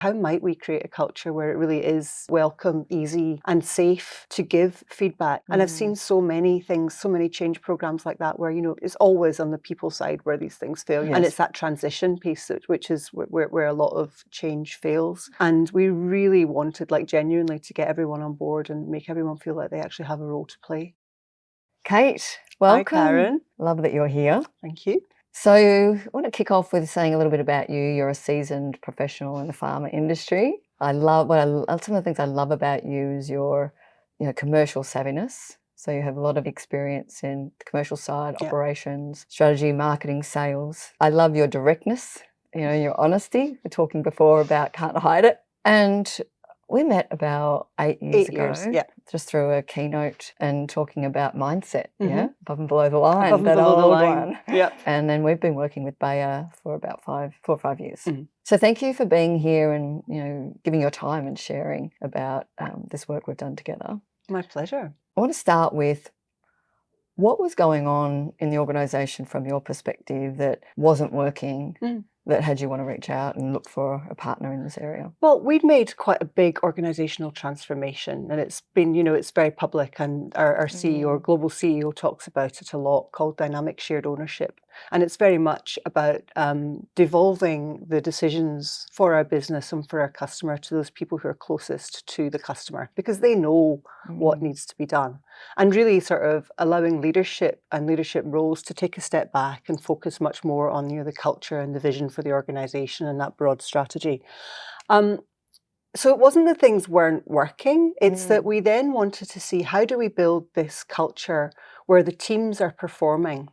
How might we create a culture where it really is welcome, easy and safe to give feedback? And I've seen so many things, so many change programs like that where, it's always on the people side where these things fail. And it's that transition piece, which is where a lot of change fails. And we really wanted, genuinely, to get everyone on board and make everyone feel like they actually have a role to play. Kate, welcome. Hi, Karen. Love that you're here. Thank you. So I want to kick off with saying a little bit about you. You're a seasoned professional in the pharma industry. Some of the things I love about you is your commercial savviness. So you have a lot of experience in the commercial side, operations, strategy, marketing, sales. I love your directness, your honesty. We're talking before about can't hide it. And we met about 8 years ago, just through a keynote and talking about mindset, above and below the line, above and below the line. Yeah. And then we've been working with Bayer for about 4 or 5 years. So thank you for being here and giving your time and sharing about this work we've done together. My pleasure. I want to start with what was going on in the organisation from your perspective that wasn't working, that had you want to reach out and look for a partner in this area? Well, we'd made quite a big organisational transformation, and it's been, it's very public, and our CEO, our global CEO, talks about it a lot, called dynamic shared ownership. And it's very much about devolving the decisions for our business and for our customer to those people who are closest to the customer, because they know what needs to be done. And really sort of allowing leadership and leadership roles to take a step back and focus much more on the culture and the vision for the organisation and that broad strategy. So it wasn't that things weren't working, it's that we then wanted to see, how do we build this culture where the teams are performing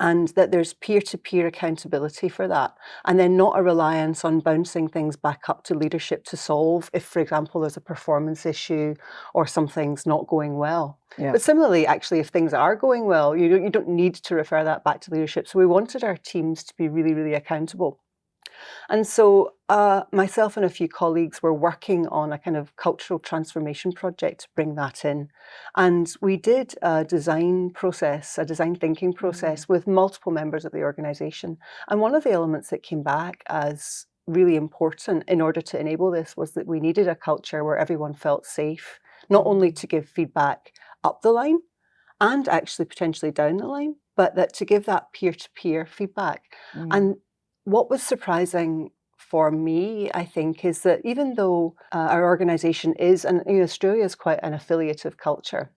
and that there's peer-to-peer accountability for that, and then not a reliance on bouncing things back up to leadership to solve if, for example, there's a performance issue or something's not going well. But similarly, actually, if things are going well, you don't need to refer that back to leadership. So we wanted our teams to be really, really accountable. And so myself and a few colleagues were working on a kind of cultural transformation project to bring that in. And we did a design thinking process with multiple members of the organisation. And one of the elements that came back as really important in order to enable this was that we needed a culture where everyone felt safe, not only to give feedback up the line and actually potentially down the line, but that to give that peer-to-peer feedback. And what was surprising for me, I think, is that even though our organisation is, and Australia is quite an affiliative culture,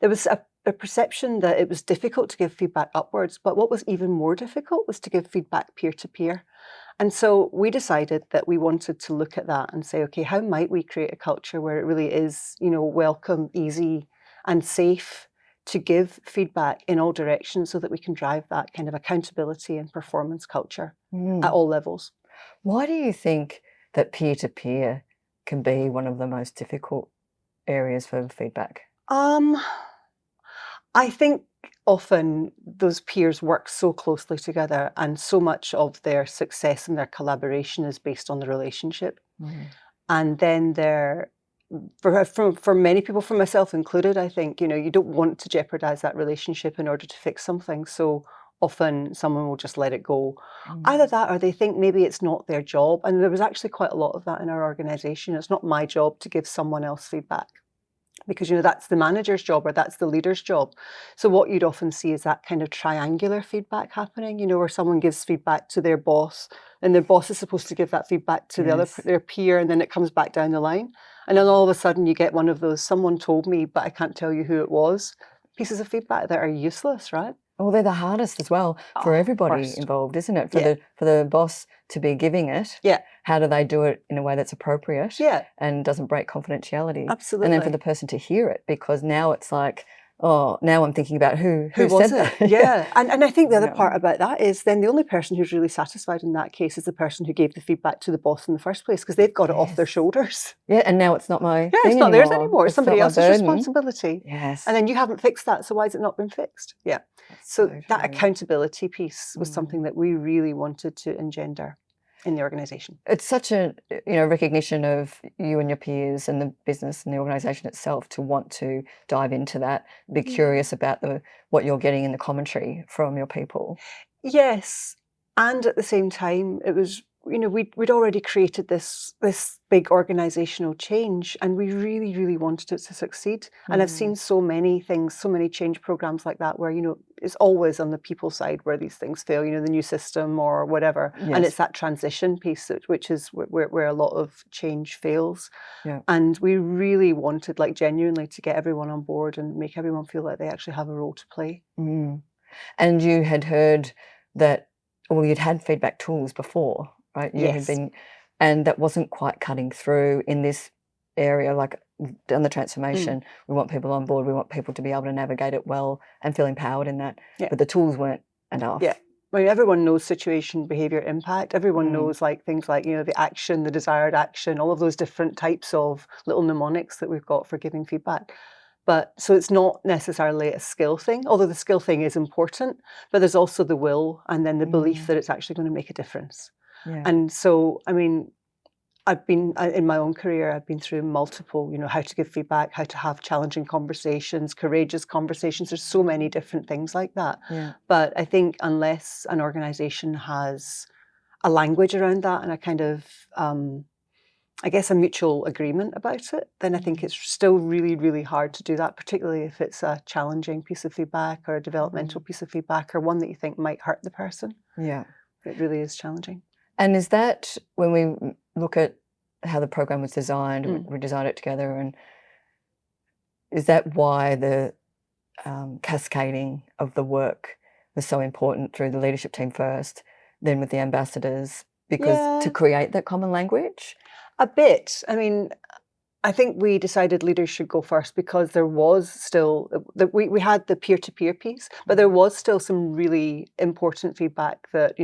there was a perception that it was difficult to give feedback upwards, but what was even more difficult was to give feedback peer-to-peer. And so we decided that we wanted to look at that and say, okay, how might we create a culture where it really is, welcome, easy and safe to give feedback in all directions so that we can drive that kind of accountability and performance culture at all levels. Why do you think that peer-to-peer can be one of the most difficult areas for feedback? I think often those peers work so closely together, and so much of their success and their collaboration is based on the relationship. And then for many people, for myself included, I think, you don't want to jeopardize that relationship in order to fix something. So often someone will just let it go. Either that, or they think maybe it's not their job. And there was actually quite a lot of that in our organization. It's not my job to give someone else feedback, because that's the manager's job or that's the leader's job. So what you'd often see is that kind of triangular feedback happening, where someone gives feedback to their boss, and their boss is supposed to give that feedback to their peer, and then it comes back down the line. And then all of a sudden you get one of those, someone told me, but I can't tell you who it was, pieces of feedback that are useless, right? Well, they're the hardest as well for everybody involved, isn't it? For the boss to be giving it. How do they do it in a way that's appropriate and doesn't break confidentiality? Absolutely. And then for the person to hear it, because now it's like, oh, now I'm thinking about who was said it? that. And I think the other part about that is then the only person who's really satisfied in that case is the person who gave the feedback to the boss in the first place, because they've got it off their shoulders. And now it's not my thing it's not anymore. Theirs anymore. It's somebody else's burden. responsibility. Yes. And then you haven't fixed that, so why has it not been fixed? So that accountability piece was something that we really wanted to engender in the organisation. It's such a recognition of you and your peers and the business and the organisation itself to want to dive into that, be curious about what you're getting in the commentary from your people. Yes, and at the same time, it was we'd already created this big organizational change, and we really, really wanted it to succeed. And I've seen so many things, so many change programs like that, where it's always on the people side where these things fail. The new system or whatever, and it's that transition piece which is where a lot of change fails. Yeah. And we really wanted, like, genuinely to get everyone on board and make everyone feel like they actually have a role to play. And you had heard that, well, you'd had feedback tools before, right? You had Yes. and that wasn't quite cutting through in this area, like on the transformation. We want people on board. We want people to be able to navigate it well and feel empowered in that. Yeah. But the tools weren't enough. Yeah. I mean, everyone knows situation, behavior, impact. Everyone knows, like, things like, the action, the desired action, all of those different types of little mnemonics that we've got for giving feedback. But so it's not necessarily a skill thing, although the skill thing is important, but there's also the will and then the belief that it's actually going to make a difference. Yeah. And so, I mean, in my own career, I've been through multiple, how to give feedback, how to have challenging conversations, courageous conversations. There's so many different things like that. Yeah. But I think unless an organization has a language around that and a kind of, I guess, a mutual agreement about it, then I think it's still really, really hard to do that, particularly if it's a challenging piece of feedback or a developmental piece of feedback or one that you think might hurt the person. Yeah. It really is challenging. And is that, when we look at how the program was designed, we designed it together, and is that why the cascading of the work was so important through the leadership team first, then with the ambassadors, because to create that common language? A bit. I mean, I think we decided leaders should go first because there was still, we had the peer-to-peer piece, but there was still some really important feedback that,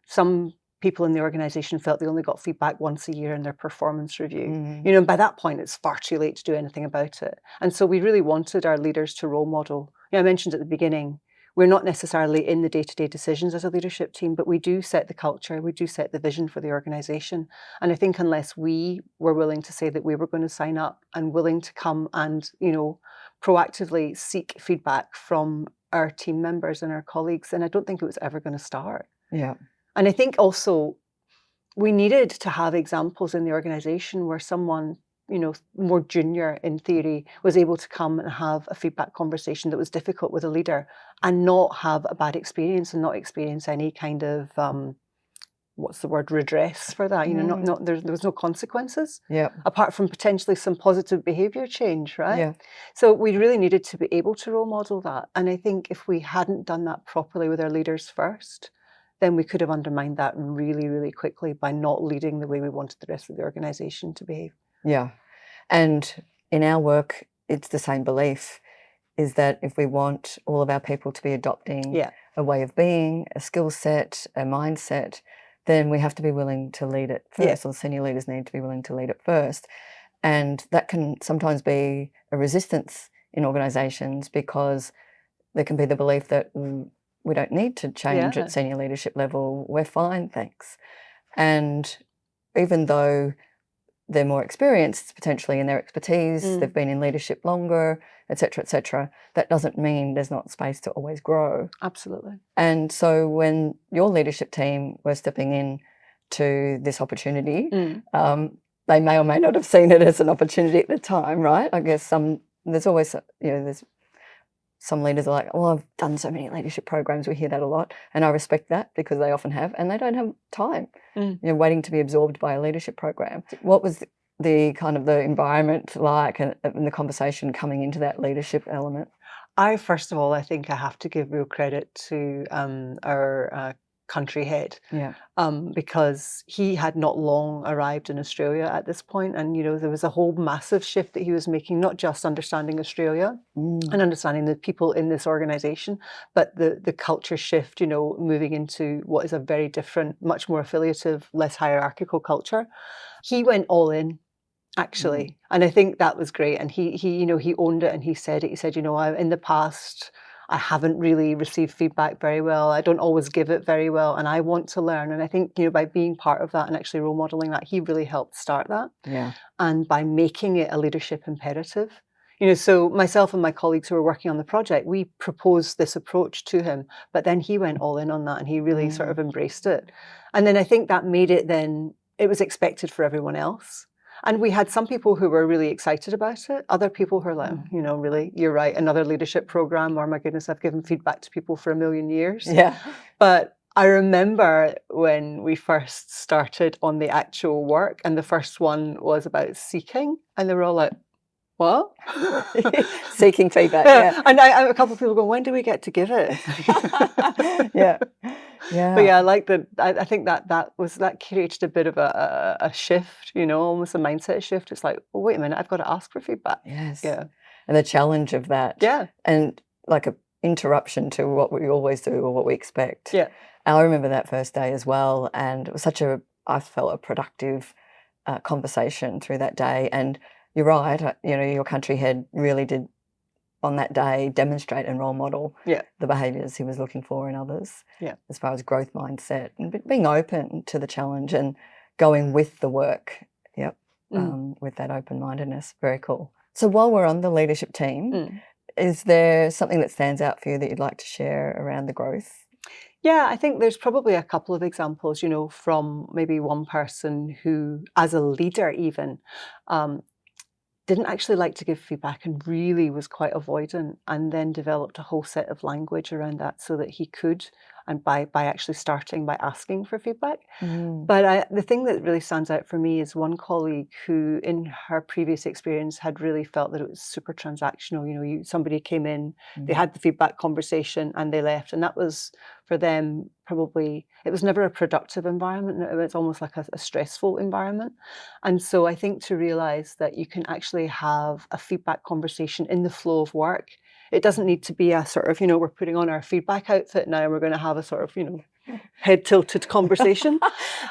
some people in the organization felt they only got feedback once a year in their performance review. And by that point, it's far too late to do anything about it. And so we really wanted our leaders to role model. I mentioned at the beginning, we're not necessarily in the day-to-day decisions as a leadership team, but we do set the culture, we do set the vision for the organization. And I think unless we were willing to say that we were going to sign up and willing to come and, proactively seek feedback from our team members and our colleagues, then I don't think it was ever going to start. Yeah. And I think also we needed to have examples in the organization where someone, more junior in theory, was able to come and have a feedback conversation that was difficult with a leader and not have a bad experience and not experience any kind of, redress for that. There was no consequences. Yeah. Apart from potentially some positive behavior change, right? Yeah. So we really needed to be able to role model that. And I think if we hadn't done that properly with our leaders first, then we could have undermined that really, really quickly by not leading the way we wanted the rest of the organization to behave. Yeah. And in our work, it's the same belief, is that if we want all of our people to be adopting a way of being, a skill set, a mindset, then we have to be willing to lead it first, or senior leaders need to be willing to lead it first. And that can sometimes be a resistance in organizations because there can be the belief that we don't need to change at senior leadership level. We're fine, thanks. And even though they're more experienced potentially in their expertise, they've been in leadership longer, et cetera, that doesn't mean there's not space to always grow. Absolutely. And so when your leadership team were stepping in to this opportunity, they may or may not have seen it as an opportunity at the time, right? I guess there's always, there's some leaders are like, well, I've done so many leadership programs. We hear that a lot. And I respect that because they often have, and they don't have time, waiting to be absorbed by a leadership program. What was the kind of the environment like and the conversation coming into that leadership element? First of all, I think I have to give real credit to our country head, because he had not long arrived in Australia at this point, and there was a whole massive shift that he was making, not just understanding Australia and understanding the people in this organization, but the culture shift, moving into what is a very different, much more affiliative, less hierarchical culture. He went all in, actually, and I think that was great. And he owned it, and he said it. He said, in the past, I haven't really received feedback very well. I don't always give it very well, and I want to learn. And I think, by being part of that and actually role modeling that, he really helped start that. Yeah. And by making it a leadership imperative, So myself and my colleagues who were working on the project, we proposed this approach to him, but then he went all in on that and he really sort of embraced it. And then I think that made it then, it was expected for everyone else. And we had some people who were really excited about it. Other people who were like, really, you're right, another leadership program, or my goodness, I've given feedback to people for a million years. Yeah. But I remember when we first started on the actual work, and the first one was about seeking, and they were all like, what? Seeking feedback, yeah. And I a couple of people go, when do we get to give it? Yeah. Yeah. But yeah, I like that. I think that created a bit of a shift, almost a mindset shift. It's like, well, wait a minute, I've got to ask for feedback. Yes. Yeah. And the challenge of that. Yeah. And like a interruption to what we always do or what we expect. Yeah. And I remember that first day as well, and it was I felt a productive conversation through that day. And you're right, your country head really did on that day demonstrate and role model the behaviours he was looking for in others, as far as growth mindset and being open to the challenge and going with the work, with that open-mindedness. Very cool. So while we're on the leadership team, is there something that stands out for you that you'd like to share around the growth? Yeah, I think there's probably a couple of examples, from maybe one person who, as a leader even, didn't actually like to give feedback and really was quite avoidant, and then developed a whole set of language around that so that he could, and by actually starting by asking for feedback. But the thing that really stands out for me is one colleague who, in her previous experience, had really felt that it was super transactional. Somebody came in, they had the feedback conversation, and they left, and that was for them probably, it was never a productive environment. It was almost like a stressful environment. And so I think to realize that you can actually have a feedback conversation in the flow of work. It doesn't need to be a sort of, we're putting on our feedback outfit now and we're going to have a sort of, head tilted conversation.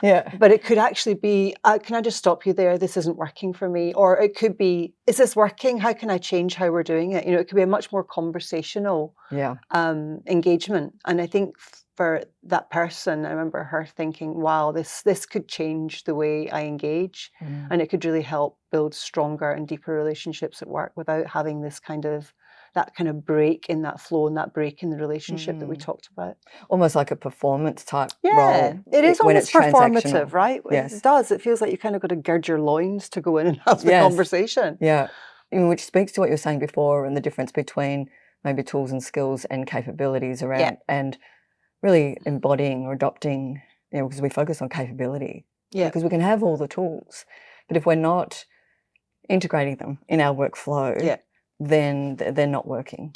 But it could actually be, can I just stop you there? This isn't working for me. Or it could be, is this working? How can I change how we're doing it? It could be a much more conversational engagement. And I think for that person, I remember her thinking, wow, this could change the way I engage. And it could really help build stronger and deeper relationships at work without having that kind of break in that flow and that break in the relationship that we talked about. Almost like a performance type role. Yeah, it is when almost it's performative, right? Yes. It does. It feels like you kind of got to gird your loins to go in and have the conversation. Yeah, which speaks to what you were saying before and the difference between maybe tools and skills and capabilities around and really embodying or adopting, because we focus on capability. Because we can have all the tools, but if we're not integrating them in our workflow, then they're not working.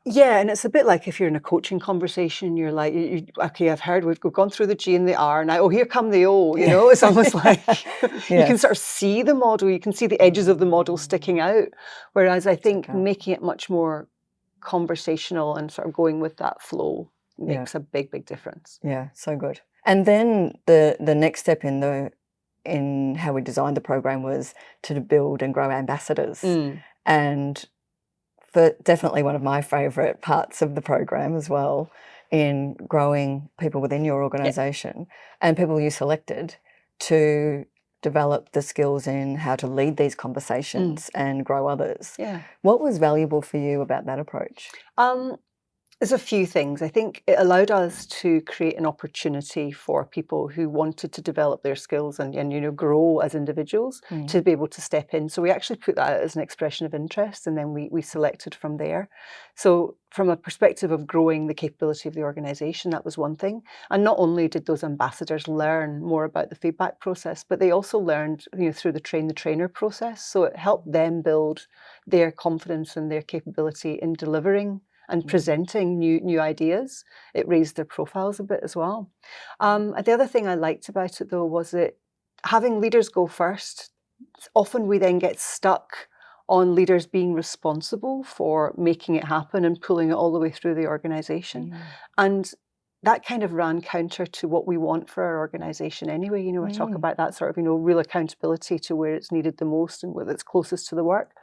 Yeah, and it's a bit like if you're in a coaching conversation, you're like, okay, I've heard we've gone through the G and the R now. Oh, here come the O. It's almost like you can sort of see the model, you can see the edges of the model sticking out. Whereas I think making it much more conversational and sort of going with that flow makes a big, big difference. Yeah, so good. And then the next step in how we designed the program was to build and grow ambassadors. And definitely one of my favourite parts of the program as well, in growing people within your organisation and people you selected to develop the skills in how to lead these conversations and grow others. What was valuable for you about that approach? There's a few things. I think it allowed us to create an opportunity for people who wanted to develop their skills and grow as individuals to be able to step in. So we actually put that out as an expression of interest, and then we selected from there. So from a perspective of growing the capability of the organisation, that was one thing. And not only did those ambassadors learn more about the feedback process, but they also learned through the train the trainer process. So it helped them build their confidence and their capability in delivering and presenting new ideas. It raised their profiles a bit as well. The other thing I liked about it, though, was that having leaders go first, often we then get stuck on leaders being responsible for making it happen and pulling it all the way through the organisation. And that kind of ran counter to what we want for our organisation anyway. I talk about that sort of, real accountability to where it's needed the most and where it's closest to the work.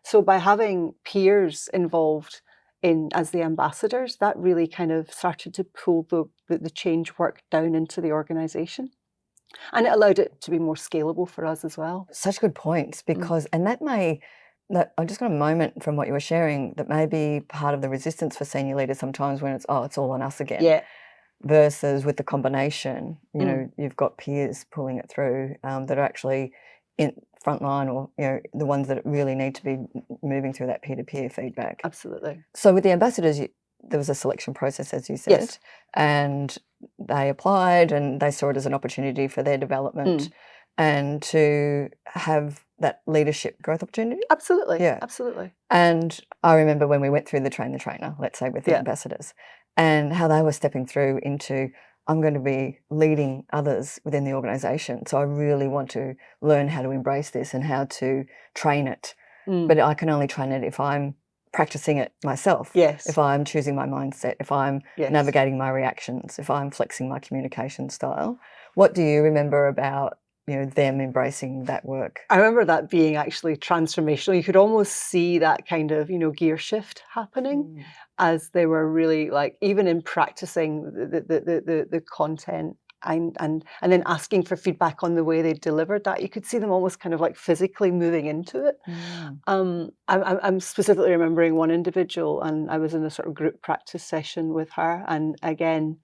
So by having peers involved as the ambassadors, that really kind of started to pull the change work down into the organisation. And it allowed it to be more scalable for us as well. Such good points, because, and that may that I just got a moment from what you were sharing that maybe part of the resistance for senior leaders sometimes when it's all on us again. Yeah. Versus with the combination, you Mm. know, you've got peers pulling it through that are actually in frontline, or you know, the ones that really need to be moving through that peer-to-peer feedback. Absolutely. So with the ambassadors, there was a selection process, as you said, Yes. and they applied and they saw it as an opportunity for their development and to have that leadership growth opportunity. Absolutely. Yeah. Absolutely. And I remember when we went through the train the trainer, let's say with the ambassadors, and how they were stepping through into, I'm going to be leading others within the organisation. So I really want to learn how to embrace this and how to train it. But I can only train it if I'm practicing it myself. Yes. If I'm choosing my mindset, if I'm navigating my reactions, if I'm flexing my communication style. What do you remember about, you know, them embracing that work? I remember that being actually transformational. You could almost see that kind of, you know, gear shift happening as they were really, like, even in practicing the content and then asking for feedback on the way they delivered that. You could see them almost kind of like physically moving into it. I'm specifically remembering one individual, and I was in a sort of group practice session with her, and again,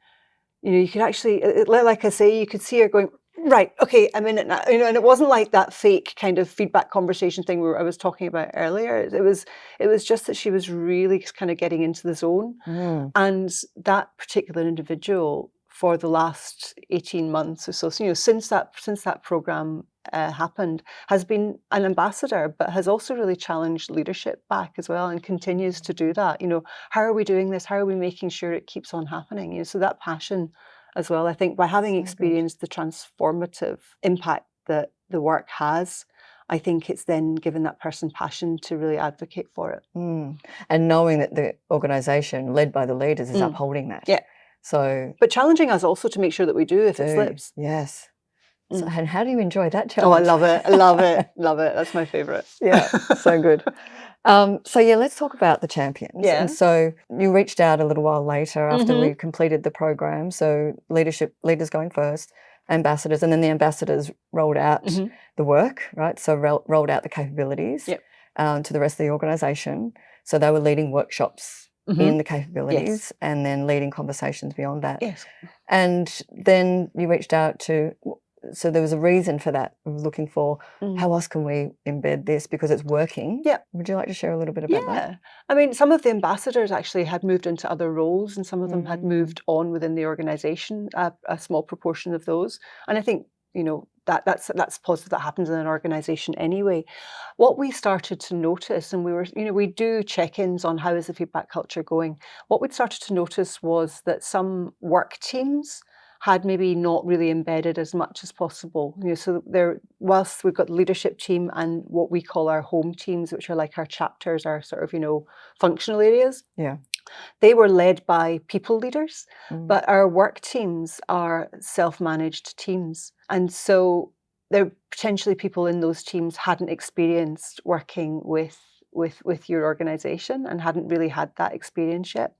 you know, you could actually, like I say, you could see her going, right, okay, I'm in it now. You know, and it wasn't like that fake kind of feedback conversation thing I was talking about earlier. It was just that she was really kind of getting into the zone. And that particular individual, for the last 18 months or so, you know, since that program happened, has been an ambassador, but has also really challenged leadership back as well, and continues to do that. You know, how are we doing this? How are we making sure it keeps on happening? You know, so that passion as well, I think, by having experienced the transformative impact that the work has, I think it's then given that person passion to really advocate for it. And knowing that the organisation led by the leaders is upholding that. Yeah. So, but challenging us also to make sure that we do if it slips. Yes. So, and how do you enjoy that Oh, challenge? I love it. I love it. Love it. That's my favourite. Yeah, so good. So yeah, let's talk about the champions. Yeah. And so you reached out a little while later after we completed the program. So leaders going first, ambassadors, and then the ambassadors rolled out the work, right? So rolled out the capabilities to the rest of the organisation. So they were leading workshops in the capabilities and then leading conversations beyond that. Yes. And then you reached out to, so there was a reason for that, looking for how else can we embed this because it's working. Yeah. Would you like to share a little bit about that? Yeah. I mean, some of the ambassadors actually had moved into other roles, and some of them had moved on within the organisation, a small proportion of those. And I think, you know, that's positive. That happens in an organisation anyway. What we started to notice, and we were, you know, we do check-ins on how is the feedback culture going. What we'd started to notice was that some work teams had maybe not really embedded as much as possible. You know, so there, whilst we've got the leadership team and what we call our home teams, which are like our chapters, our sort of, you know, functional areas. Yeah. They were led by people leaders, but our work teams are self-managed teams. And so there potentially people in those teams hadn't experienced working with your organization and hadn't really had that experience yet.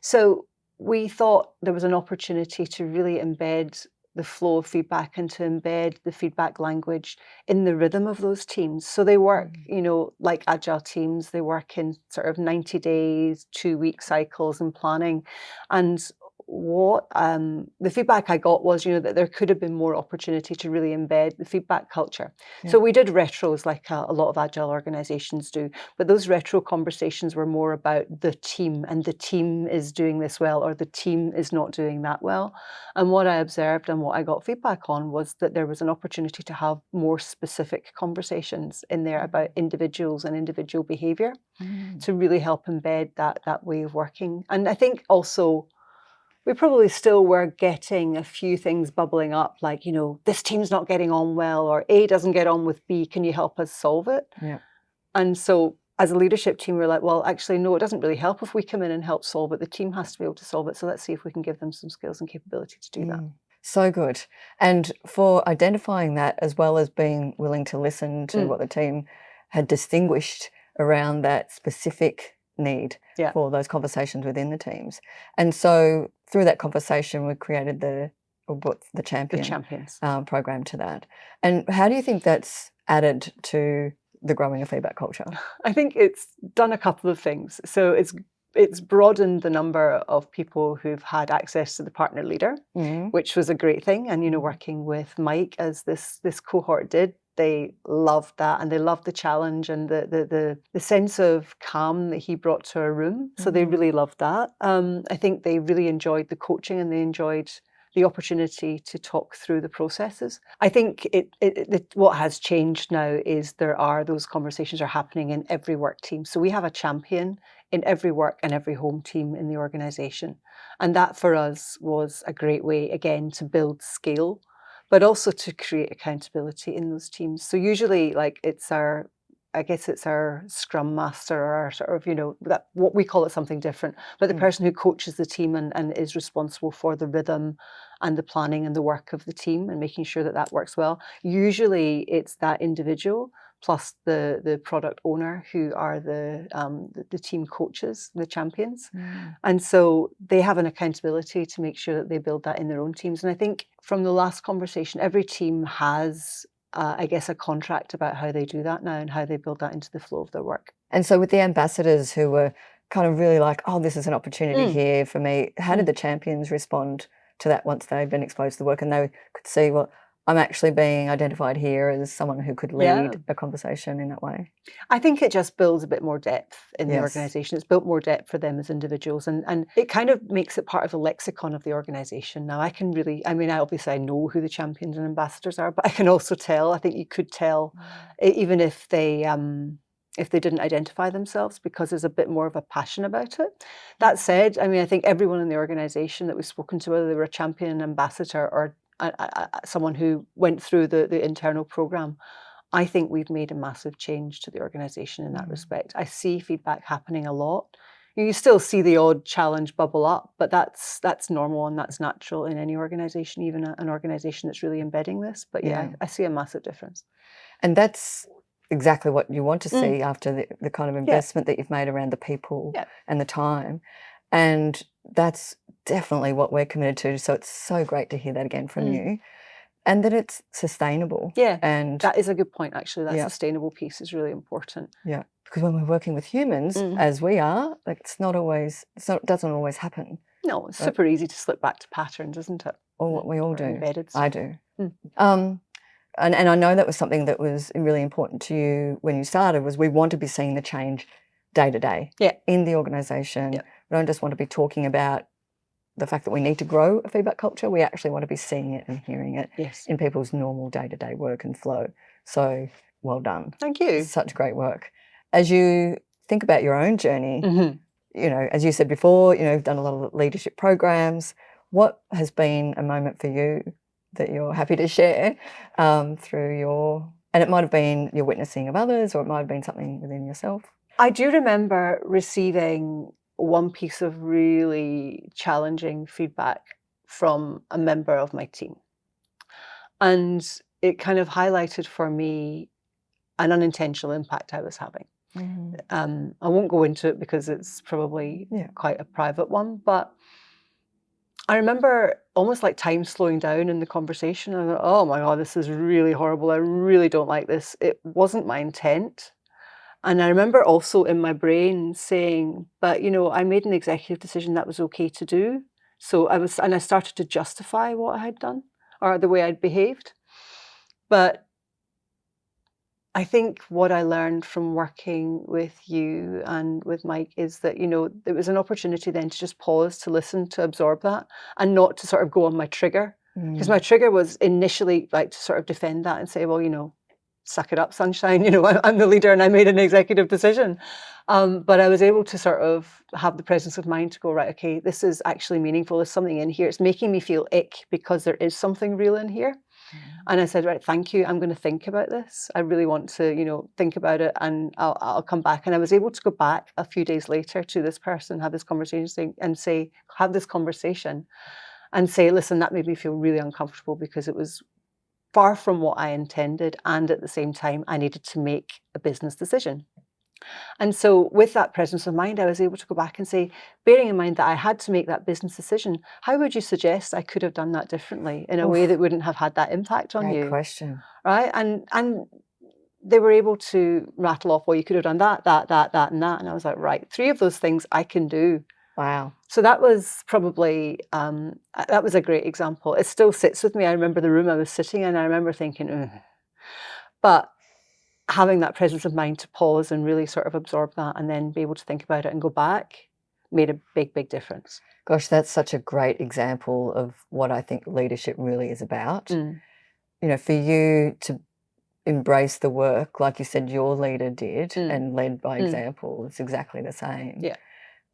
So we thought there was an opportunity to really embed the flow of feedback and to embed the feedback language in the rhythm of those teams. So they work, you know, like agile teams, they work in sort of 90 days, 2-week cycles and planning. And what the feedback I got was, you know, that there could have been more opportunity to really embed the feedback culture. So we did retros like a lot of agile organizations do, but those retro conversations were more about the team, and the team is doing this well or the team is not doing that well. And what I observed and what I got feedback on was that there was an opportunity to have more specific conversations in there about individuals and individual behavior to really help embed that way of working. And I think also we probably still were getting a few things bubbling up, like, you know, this team's not getting on well, or A doesn't get on with B, can you help us solve it? Yeah. And so as a leadership team, we're like, well, actually, no, it doesn't really help if we come in and help solve it. The team has to be able to solve it. So let's see if we can give them some skills and capability to do that. So good. And for identifying that, as well as being willing to listen to what the team had distinguished around that specific need for those conversations within the teams. And so through that conversation, we created the champions. Champions program to that. And how do you think that's added to the growing of feedback culture? I think it's done a couple of things. So it's broadened the number of people who've had access to the partner leader, which was a great thing. And, working with Mike as this cohort did, they loved that, and they loved the challenge and the sense of calm that he brought to a room. So they really loved that. I think they really enjoyed the coaching, and they enjoyed the opportunity to talk through the processes. I think what has changed now is those conversations are happening in every work team. So we have a champion in every work and every home team in the organisation. And that for us was a great way, again, to build scale, but also to create accountability in those teams. So usually it's our scrum master, or our sort of, that what we call it something different, but the person who coaches the team and is responsible for the rhythm and the planning and the work of the team and making sure that works well. Usually it's that individual plus the product owner who are the team coaches, the champions. And so they have an accountability to make sure that they build that in their own teams. And I think from the last conversation, every team has a contract about how they do that now and how they build that into the flow of their work. And so with the ambassadors who were kind of really like, oh, this is an opportunity here for me, how did the champions respond to that once they'd been exposed to the work and they could see, well, I'm actually being identified here as someone who could lead a conversation in that way? I think it just builds a bit more depth in the organisation. It's built more depth for them as individuals, and it kind of makes it part of the lexicon of the organisation. Now, I know who the champions and ambassadors are, but I can also tell, I think you could tell, even if they didn't identify themselves, because there's a bit more of a passion about it. That said, I think everyone in the organisation that we've spoken to, whether they were a champion, an ambassador, or someone who went through the internal programme, I think we've made a massive change to the organisation in that respect. I see feedback happening a lot. You still see the odd challenge bubble up, but that's normal and that's natural in any organisation, even an organisation that's really embedding this. But I see a massive difference. And that's exactly what you want to see after the kind of investment that you've made around the people and the time. And that's definitely what we're committed to. So it's so great to hear that again from you. And that it's sustainable. Yeah, and that is a good point, actually. That sustainable piece is really important. Yeah, because when we're working with humans, as we are, it doesn't always happen. No, it's super easy to slip back to patterns, isn't it? Or we all do. Embedded. I do. And I know that was something that was really important to you when you started, was we want to be seeing the change day to day in the organisation. Yeah. We don't just want to be talking about the fact that we need to grow a feedback culture. We actually want to be seeing it and hearing it in people's normal day-to-day work and flow. So well done. Thank you. Such great work. As you think about your own journey, as you said before, you've done a lot of leadership programs. What has been a moment for you that you're happy to share through and it might have been your witnessing of others, or it might have been something within yourself? I do remember receiving one piece of really challenging feedback from a member of my team. And it kind of highlighted for me an unintentional impact I was having. I won't go into it because it's probably quite a private one, but I remember almost like time slowing down in the conversation. I thought, oh my God, this is really horrible. I really don't like this. It wasn't my intent. And I remember also in my brain saying, but I made an executive decision that was okay to do. So I started to justify what I had done or the way I'd behaved. But I think what I learned from working with you and with Mike is that, there was an opportunity then to just pause, to listen, to absorb that, and not to sort of go on my trigger. Because my trigger was initially to sort of defend that and say, well, suck it up, sunshine, I'm the leader and I made an executive decision. But I was able to sort of have the presence of mind to go, right, okay, this is actually meaningful. There's something in here. It's making me feel ick because there is something real in here. And I said, right, thank you. I'm going to think about this. I really want to, think about it, and I'll come back. And I was able to go back a few days later to this person, have this conversation and say, listen, that made me feel really uncomfortable because it was far from what I intended. And at the same time, I needed to make a business decision. And so with that presence of mind, I was able to go back and say, bearing in mind that I had to make that business decision, how would you suggest I could have done that differently in a way that wouldn't have had that impact on you? Great question. Right? And they were able to rattle off, well, you could have done that, that, that, and that. And I was like, right, 3 of those things I can do. Wow. So that was probably, that was a great example. It still sits with me. I remember the room I was sitting in. I remember thinking, ugh. But having that presence of mind to pause and really sort of absorb that and then be able to think about it and go back made a big, big difference. Gosh, that's such a great example of what I think leadership really is about. Mm. You know, for you to embrace the work, like you said, your leader did and led by example, it's exactly the same. Yeah.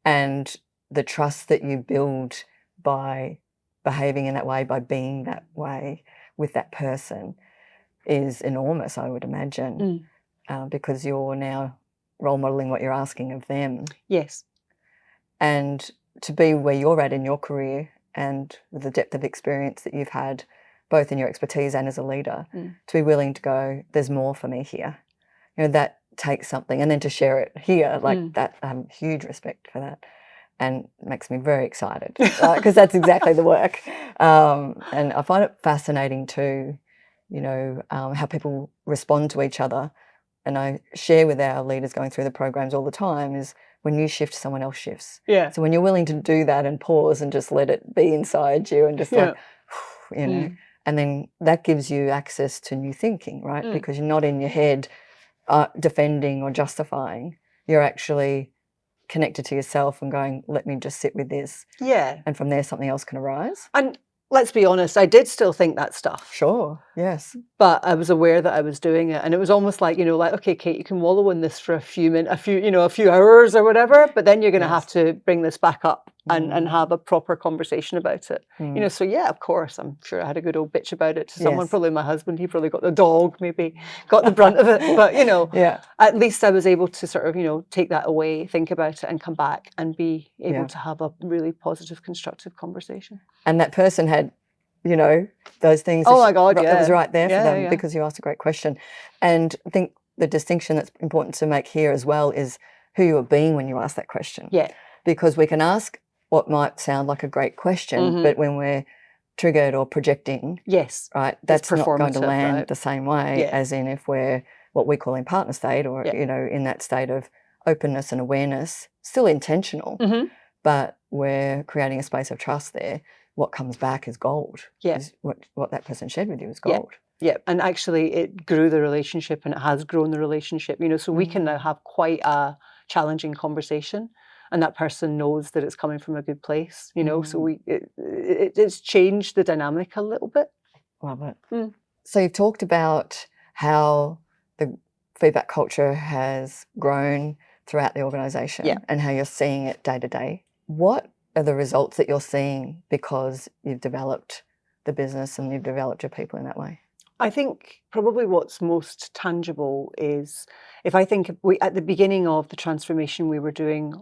And the trust that you build by behaving in that way, by being that way with that person is enormous, I would imagine, because you're now role modeling what you're asking of them. Yes. And to be where you're at in your career and with the depth of experience that you've had, both in your expertise and as a leader, to be willing to go, there's more for me here. You know, that takes something. And then to share it here, like that, huge respect for that. And makes me very excited because that's exactly the work. And I find it fascinating too, you know, how people respond to each other. And I share with our leaders going through the programs all the time is when you shift, someone else shifts. Yeah. So when you're willing to do that and pause and just let it be inside you and just like, you know, and then that gives you access to new thinking, right? Because you're not in your head defending or justifying. You're actually connected to yourself and going, let me just sit with this. Yeah. And from there, something else can arise. And let's be honest, I did still think that stuff. Sure, yes. But I was aware that I was doing it. And it was almost like, you know, like, okay, Kate, you can wallow in this for a few hours or whatever, but then you're going to have to bring this back up and have a proper conversation about it. You know, so yeah, of course, I'm sure I had a good old bitch about it to someone, probably my husband. He probably got the dog, maybe got the brunt of it. But, you know, at least I was able to sort of, you know, take that away, think about it and come back and be able to have a really positive, constructive conversation. And that person had, you know, those things. Oh my God, that was right there for them yeah. because you asked a great question. And I think the distinction that's important to make here as well is who you are being when you ask that question. Yeah. Because we can ask what might sound like a great question, but when we're triggered or projecting, right, that's not going to land the same way as in if we're what we call in partner state or, you know, in that state of openness and awareness, still intentional, but we're creating a space of trust there. What comes back is gold. Is what that person shared with you is gold. Yeah, and actually it grew the relationship and it has grown the relationship, you know, so we can now have quite a challenging conversation and that person knows that it's coming from a good place, you know, so it's changed the dynamic a little bit. Love it. So you've talked about how the feedback culture has grown throughout the organisation and how you're seeing it day to day. What are the results that you're seeing because you've developed the business and you've developed your people in that way? I think probably what's most tangible is if I think at the beginning of the transformation we were doing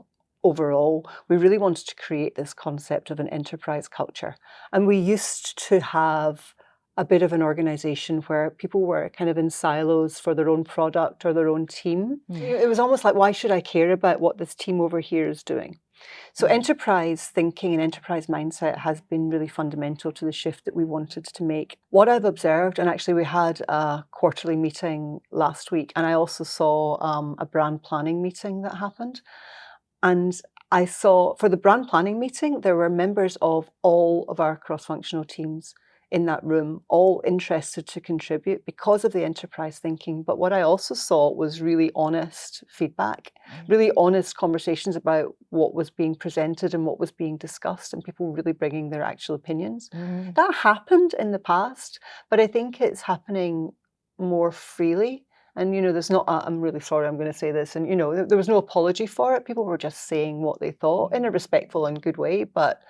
overall, we really wanted to create this concept of an enterprise culture. And we used to have a bit of an organization where people were kind of in silos for their own product or their own team. It was almost like, why should I care about what this team over here is doing? So enterprise thinking and enterprise mindset has been really fundamental to the shift that we wanted to make. What I've observed, and actually we had a quarterly meeting last week, and I also saw a brand planning meeting that happened. And I saw for the brand planning meeting, there were members of all of our cross-functional teams in that room, all interested to contribute because of the enterprise thinking. But what I also saw was really honest feedback, really honest conversations about what was being presented and what was being discussed, and people really bringing their actual opinions. That happened in the past, but I think it's happening more freely. And, you know, there's not, I'm really sorry, I'm going to say this. And, you know, there was no apology for it. People were just saying what they thought in a respectful and good way. But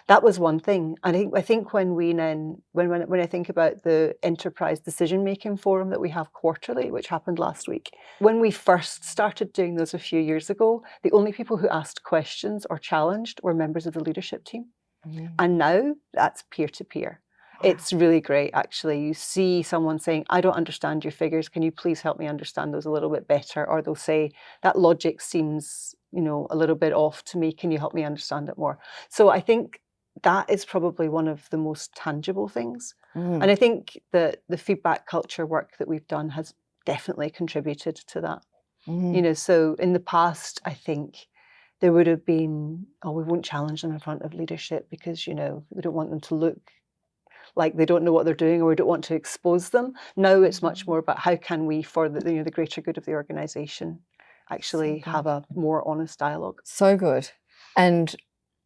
that was one thing. And I think when I think about the enterprise decision-making forum that we have quarterly, which happened last week, when we first started doing those a few years ago, the only people who asked questions or challenged were members of the leadership team. And now that's peer-to-peer. It's really great, actually. You see someone saying, I don't understand your figures. Can you please help me understand those a little bit better? Or they'll say, that logic seems, you know, a little bit off to me. Can you help me understand it more? So I think that is probably one of the most tangible things. And I think that the feedback culture work that we've done has definitely contributed to that. Mm. So in the past, I think there would have been, oh, we won't challenge them in front of leadership because, we don't want them to look like they don't know what they're doing, or we don't want to expose them. Now it's much more about how can we, for the greater good of the organisation, actually have a more honest dialogue. So good. And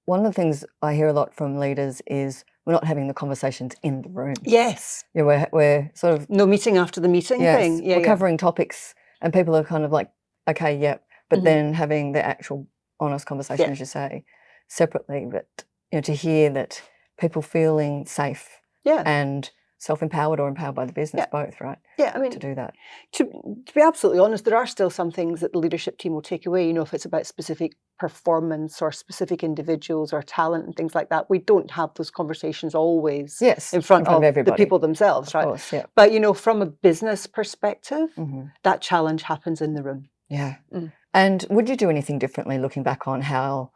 one of the things I hear a lot from leaders is we're not having the conversations in the room. Yes. We're sort of No meeting after the meeting thing. Yeah, we're covering topics and people are kind of like, okay, yep. But then having the actual honest conversation, as you say, separately. But to hear that people feeling safe and self-empowered or empowered by the business, both, right? Yeah, I mean, to do that. To be absolutely honest, there are still some things that the leadership team will take away. If it's about specific performance or specific individuals or talent and things like that, we don't have those conversations always in front of everybody. the people themselves, right? Of course, yeah. But from a business perspective, that challenge happens in the room. Yeah. And would you do anything differently looking back on how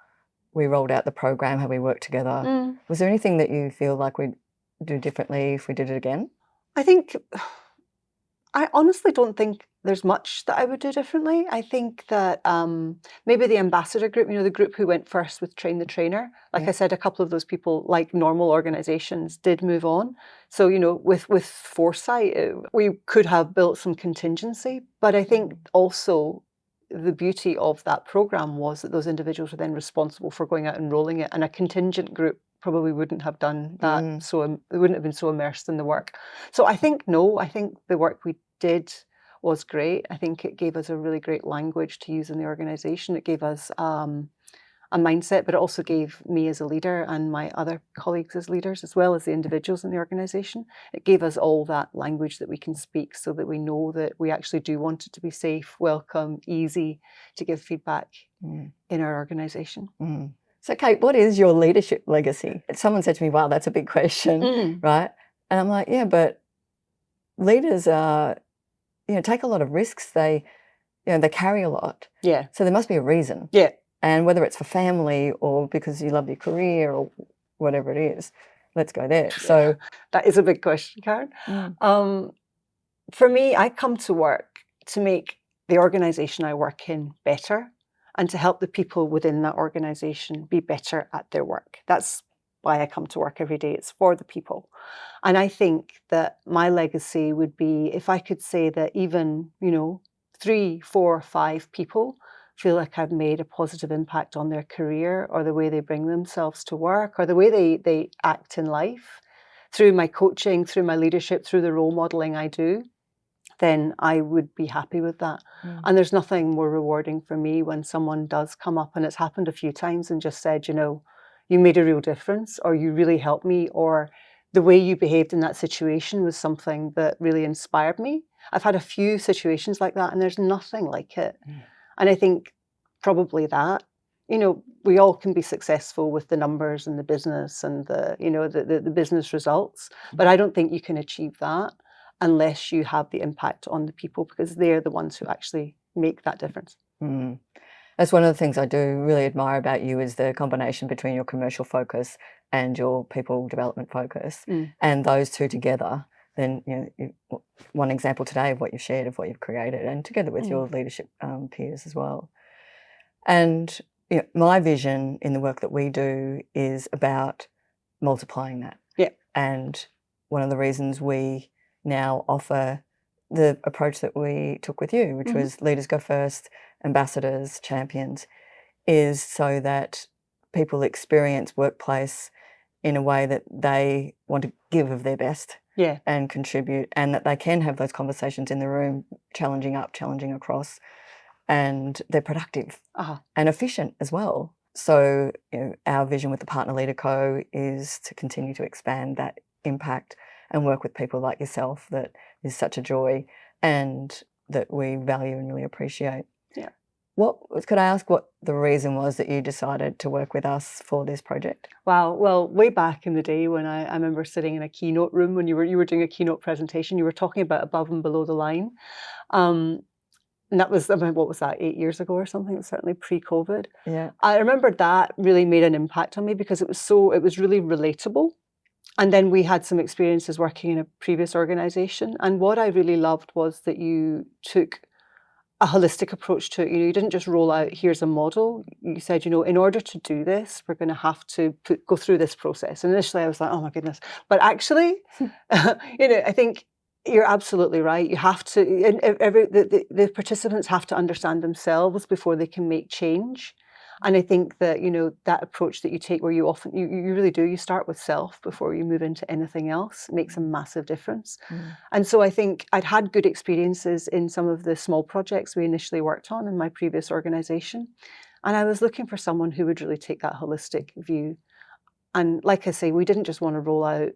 we rolled out the program, how we worked together? Was there anything that you feel like we'd do differently if we did it again? I honestly don't think there's much that I would do differently. I think that maybe the ambassador group, the group who went first with Train the Trainer, like I said, a couple of those people, like normal organisations, did move on. So, with foresight, we could have built some contingency. But I think also the beauty of that programme was that those individuals were then responsible for going out and rolling it, and a contingent group probably wouldn't have done that, so they wouldn't have been so immersed in the work. So I think the work we did was great. I think it gave us a really great language to use in the organisation. It gave us a mindset, but it also gave me as a leader and my other colleagues as leaders, as well as the individuals in the organisation. It gave us all that language that we can speak, so that we know that we actually do want it to be safe, welcome, easy to give feedback in our organisation. So, Kate, what is your leadership legacy? Someone said to me, wow, that's a big question, right? And I'm like, yeah, but leaders take a lot of risks. They carry a lot. Yeah. So there must be a reason. Yeah. And whether it's for family or because you love your career or whatever it is, let's go there. So that is a big question, Karen. For me, I come to work to make the organisation I work in better, and to help the people within that organisation be better at their work. That's why I come to work every day. It's for the people. And I think that my legacy would be if I could say that even, 3, 4, 5 people feel like I've made a positive impact on their career, or the way they bring themselves to work, or the way they act in life, through my coaching, through my leadership, through the role modelling I do, then I would be happy with that. And there's nothing more rewarding for me when someone does come up, and it's happened a few times, and just said, you made a real difference, or you really helped me, or the way you behaved in that situation was something that really inspired me. I've had a few situations like that, and there's nothing like it. And I think probably that, we all can be successful with the numbers and the business and the business results, but I don't think you can achieve that unless you have the impact on the people, because they're the ones who actually make that difference. That's one of the things I do really admire about you, is the combination between your commercial focus and your people development focus, and those two together. Then, one example today of what you've shared, of what you've created, and together with your leadership peers as well. And my vision in the work that we do is about multiplying that. Yeah. And one of the reasons we now offer the approach that we took with you, which was leaders go first, ambassadors, champions, is so that people experience workplace in a way that they want to give of their best and contribute, and that they can have those conversations in the room, challenging up, challenging across, and they're productive and efficient as well. So our vision with the Partner Leader Co is to continue to expand that impact and work with people like yourself. That is such a joy, and that we value and really appreciate. Yeah. Could I ask what the reason was that you decided to work with us for this project? Wow. Well, way back in the day when I remember sitting in a keynote room when you were doing a keynote presentation, you were talking about above and below the line. And that was, what was that, 8 years ago or something? It was certainly pre-COVID. Yeah. I remember that really made an impact on me, because it was really relatable. And then we had some experiences working in a previous organisation. And what I really loved was that you took a holistic approach to it. You didn't just roll out, here's a model. You said, in order to do this, we're going to have to go through this process. And initially I was like, oh my goodness. But actually, I think you're absolutely right. You have to, the participants have to understand themselves before they can make change. And I think that, that approach that you take where you often, you really do, you start with self before you move into anything else, makes a massive difference. And so I think I'd had good experiences in some of the small projects we initially worked on in my previous organisation. And I was looking for someone who would really take that holistic view. And like I say, we didn't just want to roll out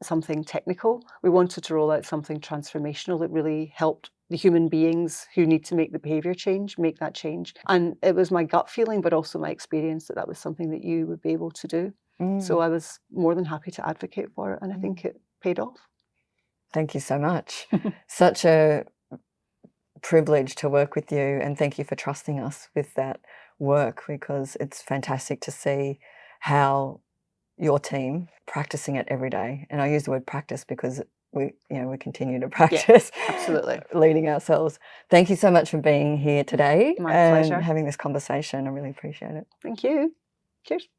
something technical. We wanted to roll out something transformational that really helped the human beings who need to make the behaviour change, make that change. And it was my gut feeling, but also my experience that was something that you would be able to do. So I was more than happy to advocate for it. And I think it paid off. Thank you so much. Such a privilege to work with you, and thank you for trusting us with that work, because it's fantastic to see how your team practicing it every day. And I use the word practice because we continue to practice. Yeah, absolutely. Leading ourselves. Thank you so much for being here today My and pleasure. having this conversation. I really appreciate it. Thank you. Cheers.